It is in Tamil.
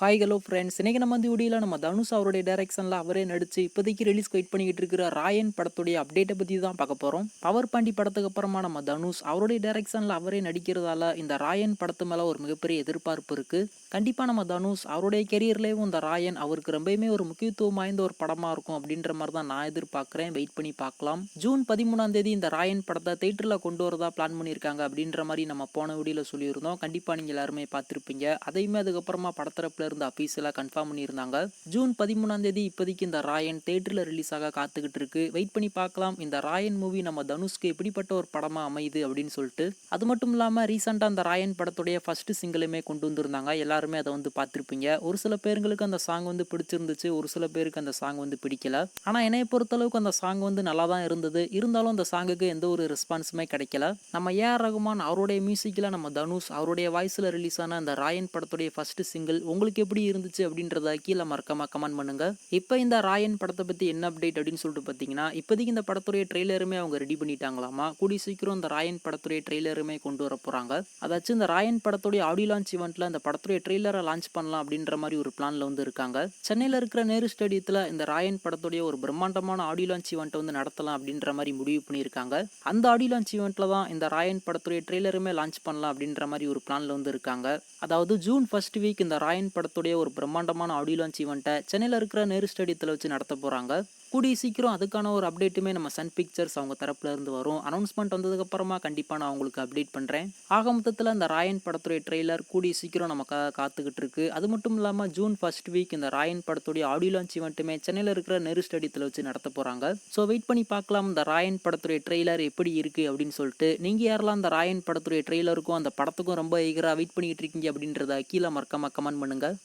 ஹாய் ஹலோ ஃப்ரெண்ட்ஸ், இன்னைக்கு நம்ம வந்து வீடியோவில் நம்ம தனுஷ் அவருடைய டைரக்ஷனில் அவரே நடிச்சு இப்போதைக்கு ரிலீஸ் வெயிட் பண்ணிக்கிட்டு இருக்கிற ராயன் படத்துடைய அப்டேட்டை பற்றி தான் பார்க்க போகிறோம். பவர் பாண்டி படத்துக்கு அப்புறமா நம்ம தனுஷ் அவருடைய டைரக்ஷனில் அவரே நடிக்கிறதால இந்த ராயன் படத்து மேலே ஒரு மிகப்பெரிய எதிர்பார்ப்பு இருக்குது. கண்டிப்பாக நம்ம தனுஷ் அவருடைய கெரியர்லேயும் இந்த ராயன் அவருக்கு ரொம்பவுமே ஒரு முக்கியத்துவம் வாய்ந்த ஒரு படமாக இருக்கும் அப்படின்ற மாதிரி தான் நான் எதிர்பார்க்குறேன். வெயிட் பண்ணி பார்க்கலாம். ஜூன் 13ஆம் தேதி இந்த ராயன் படத்தை தேட்டரில் கொண்டு வரதா பிளான் பண்ணியிருக்காங்க அப்படின்ற மாதிரி நம்ம போன வீடியோவில் சொல்லியிருந்தோம். கண்டிப்பாக நீங்கள் எல்லாருமே பார்த்துருப்பீங்க. அதையுமே அதுக்கப்புறமா படத்தரப்புல இருந்து அஃபீஷியலாக கன்ஃபார்ம் பண்ணியிருந்தாங்க. ஜூன் 13ஆம் தேதி இப்போதைக்கு இந்த ராயன் தேட்டரில் ரிலீஸ் ஆக காத்துக்கிட்டு இருக்கு. வெயிட் பண்ணி பார்க்கலாம் இந்த ராயன் மூவி நம்ம தனுஷ்க்கு எப்படிப்பட்ட ஒரு படமாக அமையுது அப்படின்னு சொல்லிட்டு. அது மட்டும் இல்லாமல் ரீசெண்டாக அந்த ராயன் படத்துடைய ஃபர்ஸ்ட் சிங்கிளுமே கொண்டு வந்திருந்தாங்க. எல்லாருமே அதை வந்து பார்த்துருப்பீங்க. ஒரு சில பேருக்கு அந்த சாங் வந்து பிடிச்சிருந்துச்சு, ஒரு சில பேருக்கு அந்த சாங் வந்து பிடிக்கல. ஆனால் என்னைய பொறுத்தளவுக்கு அந்த சாங் வந்து நல்லா தான் இருந்தது. இருந்தாலும் அந்த சாங்குக்கு எந்த ஒரு ரெஸ்பான்ஸுமே கிடைக்கல. நம்ம ஏஆர் ரகுமான் அவருடைய மியூசிக்கில் நம்ம தனுஷ் அவருடைய வாய்ஸில் ரிலீஸ் ஆன அந்த ராயன் படத்துடைய ஃபர்ஸ்ட் சிங்கிள் உங்களுக்கு எப்படி இருந்துச்சு அப்படின்றத கீழே மறக்காம கமெண்ட் பண்ணுங்க. இப்போ இந்த ராயன் படத்தை பற்றி என்ன அப்டேட் அப்படின்னு சொல்லிட்டு பார்த்தீங்கன்னா, இப்போதைக்கு இந்த படத்துடைய ட்ரெய்லருமே அவங்க ரெடி பண்ணிட்டாங்களாமா. கூடி சீக்கிரம் இந்த ராயன் படத்துடைய ட்ரெய்லருமே கொண்டு வர போகிறாங்க. அதாச்சும் இந்த ராயன் படத்துடைய ஆடியோ லான்ச் ஈவெண்ட்டில் இந்த படத்துடைய ட்ரெய்லரை லான்ச் பண்ணலாம் அப்படின்ற மாதிரி ஒரு பிளானில் வந்து இருக்காங்க. சென்னையில் இருக்கிற நேரு ஸ்டேடியத்தில் இந்த ராயன் படத்துடைய ஒரு பிரம்மாண்டமான ஆடியோ லான்ச் ஈவெண்ட்டை வந்து நடத்தலாம் அப்படின்ற மாதிரி முடிவு பண்ணியிருக்காங்க. அந்த ஆடியோ லான்ச் ஈவெண்ட்டில் தான் இந்த ராயன் படத்துடைய ட்ரெய்லருமே லான்ச் பண்ணலாம் அப்படின்ற மாதிரி ஒரு பிளானில் வந்து இருக்காங்க. அதாவது ஜூன் ஃபர்ஸ்ட் வீக் இந்த ராயன் படத்துடைய ஒரு பிரம்மாண்டமான ஆடியோ லான்ச் ஈவெண்ட்டை சென்னையில் இருக்கிற நேரு ஸ்டேடியத்தில் வச்சு நடத்த போகிறாங்க. கூடிய சீக்கிரம் அதுக்கான ஒரு அப்டேட்டுமே நம்ம சன் பிக்சர்ஸ் அவங்க தரப்புல இருந்து வரும். அனௌன்ஸ்மெண்ட் வந்ததுக்கு அப்புறமா கண்டிப்பாக நான் உங்களுக்கு அப்டேட் பண்ணுறேன். ஆக மொத்தத்தில் இந்த ராயன் படத்துடைய ட்ரெய்லர் கூடிய சீக்கிரம் நமக்காக காத்துக்கிட்டு இருக்கு. அது மட்டும் இல்லாமல் ஜூன் ஃபர்ஸ்ட் வீக் இந்த ராயன் படத்துடைய ஆடியோ லான்ச் ஈவெண்ட்டுமே சென்னையில் இருக்கிற நேரு ஸ்டேடியத்தில் வச்சு நடத்த போகிறாங்க. ஸோ வெயிட் பண்ணி பார்க்கலாம் இந்த ராயன் படத்துடைய ட்ரெய்லர் எப்படி இருக்குது அப்படின்னு சொல்லிட்டு. நீங்கள் யாரெல்லாம் இந்த ராயன் படத்துடைய ட்ரெய்லருக்கும் அந்த படத்துக்கும் ரொம்ப ஈகராக வெயிட் பண்ணிக்கிட்டு இருக்கீங்க அப்படின்றத கீழே மறக்காம கமெண்ட் பண்ணுங்கள்.